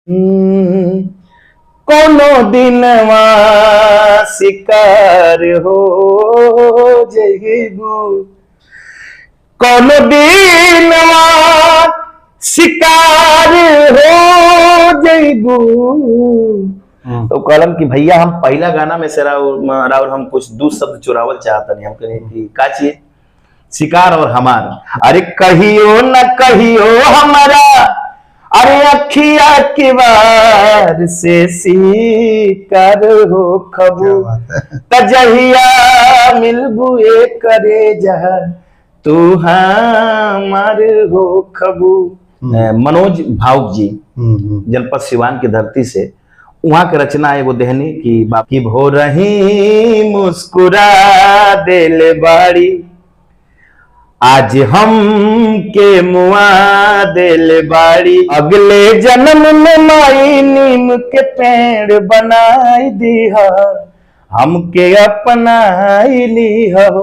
कोनो दिनवा शिकार हो जइबू, कोनो दिनवा शिकार हो जइबू। तो कहलन कि भैया हम पहला गाना में से राउर हम कुछ दो शब्द चुरावल चाहता नहीं। हम कहें कि का चीज? शिकार और हमार। अरे कहियो न कहियो हमारा, अरे अखिया के वार से शिकार हो खबू, तजहिया मिलबू करे जहा तू हमार हो खबू। मनोज भावुक जी, जनपद सिवान की धरती से, वहां के रचना एगो देहनी की बाकी भो रही मुस्कुरा दिल बाड़ी, आज हम के मुआ दिल बाड़ी, अगले जन्म में माई नीम के पेड़ बनाई दी, हमके अपनाई ली हो।